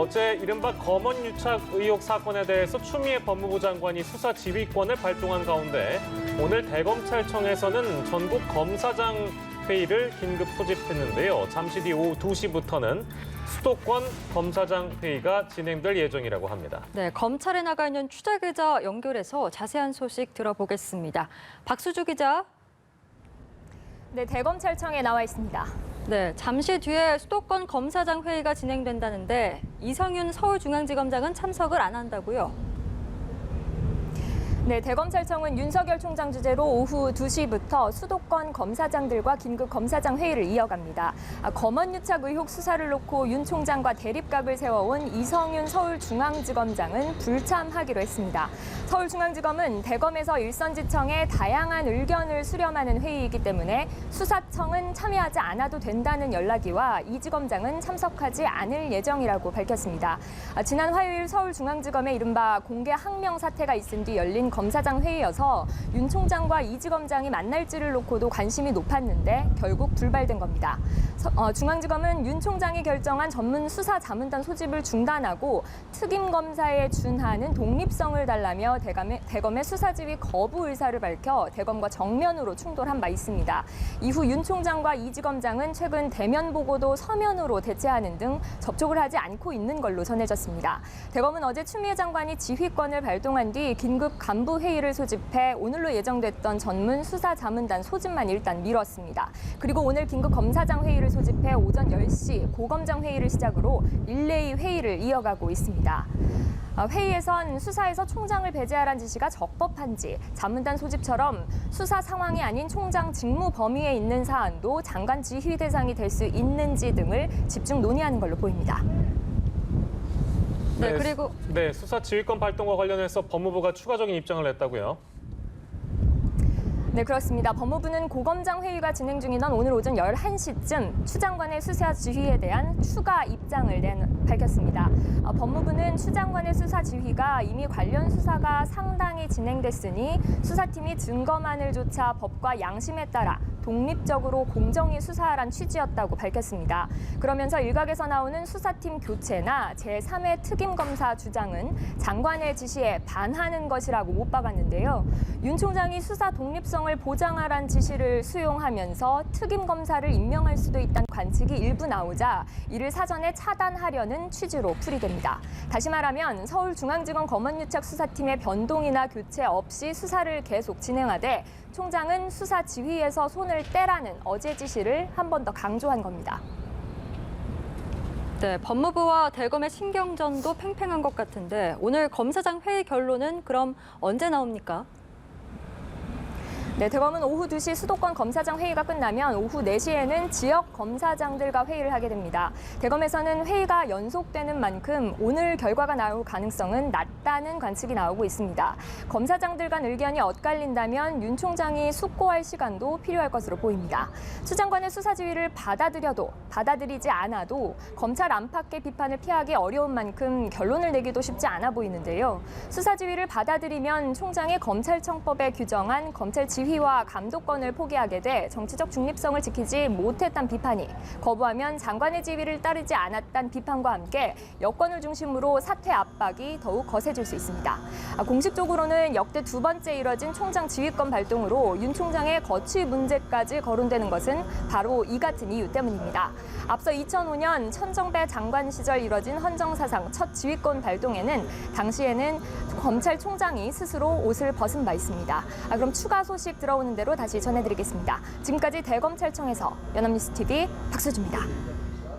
어제 이른바 검언 유착 의혹 사건에 대해서 추미애 법무부 장관이 수사 지휘권을 발동한 가운데 오늘 대검찰청에서는 전국 검사장 회의를 긴급 소집했는데요. 잠시 뒤 오후 2시부터는 수도권 검사장 회의가 진행될 예정이라고 합니다. 네, 검찰에 나가 있는 취재 기자 연결해서 자세한 소식 들어보겠습니다. 박수주 기자. 네, 대검찰청에 나와 있습니다. 네, 잠시 뒤에 수도권 검사장 회의가 진행된다는데 이성윤 서울중앙지검장은 참석을 안 한다고요? 네, 대검찰청은 윤석열 총장 주재로 오후 2시부터 수도권 검사장들과 긴급 검사장 회의를 이어갑니다. 검언 유착 의혹 수사를 놓고 윤 총장과 대립각을 세워온 이성윤 서울중앙지검장은 불참하기로 했습니다. 서울중앙지검은 대검에서 일선지청에 다양한 의견을 수렴하는 회의이기 때문에 수사청은 참여하지 않아도 된다는 연락이와 이 지검장은 참석하지 않을 예정이라고 밝혔습니다. 지난 화요일 서울중앙지검의 이른바 공개 항명 사태가 있은 뒤 열린 검사장 회의여서 윤 총장과 이 지검장이 만날지를 놓고도 관심이 높았는데 결국 불발된 겁니다. 중앙지검은 윤 총장이 결정한 전문 수사 자문단 소집을 중단하고 특임 검사에 준하는 독립성을 달라며 대검의 수사 지휘 거부 의사를 밝혀 대검과 정면으로 충돌한 바 있습니다. 이후 윤 총장과 이 지검장은 최근 대면 보고도 서면으로 대체하는 등 접촉을 하지 않고 있는 걸로 전해졌습니다. 대검은 어제 추미애 장관이 지휘권을 발동한 뒤 긴급 간부 회의를 소집해 오늘로 예정됐던 전문 수사 자문단 소집만 일단 미뤘습니다. 그리고 오늘 긴급 검사장 회의를 소집해 오전 10시 고검장 회의를 시작으로 릴레이 회의를 이어가고 있습니다. 회의에선 수사에서 총장을 배제하라는 지시가 적법한지, 자문단 소집처럼 수사 상황이 아닌 총장 직무 범위에 있는 사안도 장관 지휘 대상이 될 수 있는지 등을 집중 논의하는 걸로 보입니다. 네, 그리고 수사 지휘권 발동과 관련해서 법무부가 추가적인 입장을 냈다고요? 네, 그렇습니다. 법무부는 고검장 회의가 진행 중이던 오늘 오전 11시쯤 추 장관의 수사 지휘에 대한 추가 입장을 밝혔습니다. 법무부는 추 장관의 수사 지휘가 이미 관련 수사가 상당히 진행됐으니 수사팀이 증거만을 조사 법과 양심에 따라 독립적으로 공정히 수사하란 취지였다고 밝혔습니다. 그러면서 일각에서 나오는 수사팀 교체나 제3회 특임검사 주장은 장관의 지시에 반하는 것이라고 못 박았는데요. 윤 총장이 수사 독립성을 보장하란 지시를 수용하면서 특임검사를 임명할 수도 있다는 관측이 일부 나오자 이를 사전에 차단하려는 취지로 풀이됩니다. 다시 말하면 서울중앙지검 검언유착 수사팀의 변동이나 교체 없이 수사를 계속 진행하되 총장은 수사 지휘에서 손을 떼라는 어제 지시를 한 번 더 강조한 겁니다. 네, 법무부와 대검의 신경전도 팽팽한 것 같은데 오늘 검사장 회의 결론은 그럼 언제 나옵니까? 네, 대검은 오후 2시 수도권 검사장 회의가 끝나면 오후 4시에는 지역 검사장들과 회의를 하게 됩니다. 대검에서는 회의가 연속되는 만큼 오늘 결과가 나올 가능성은 낮다는 관측이 나오고 있습니다. 검사장들 간 의견이 엇갈린다면 윤 총장이 숙고할 시간도 필요할 것으로 보입니다. 추 장관의 수사 지휘를 받아들여도 받아들이지 않아도 검찰 안팎의 비판을 피하기 어려운 만큼 결론을 내기도 쉽지 않아 보이는데요. 수사 지휘를 받아들이면 총장이 검찰청법에 규정한 검찰 지휘와 감독권을 포기하게 돼 정치적 중립성을 지키지 못했다는 비판이, 거부하면 장관의 지휘를 따르지 않았다는 비판과 함께 여권을 중심으로 사퇴 압박이 더욱 거세질 수 있습니다. 공식적으로는 역대 두 번째 이뤄진 총장 지휘권 발동으로 윤 총장의 거취 문제까지 거론되는 것은 바로 이 같은 이유 때문입니다. 앞서 2005년 천정배 장관 시절 이뤄진 헌정사상 첫 지휘권 발동에는 당시에는 검찰총장이 스스로 옷을 벗은 바 있습니다. 그럼 추가 소식 들어오는 대로 다시 전해드리겠습니다. 지금까지 대검찰청에서 연합뉴스TV 박수주입니다.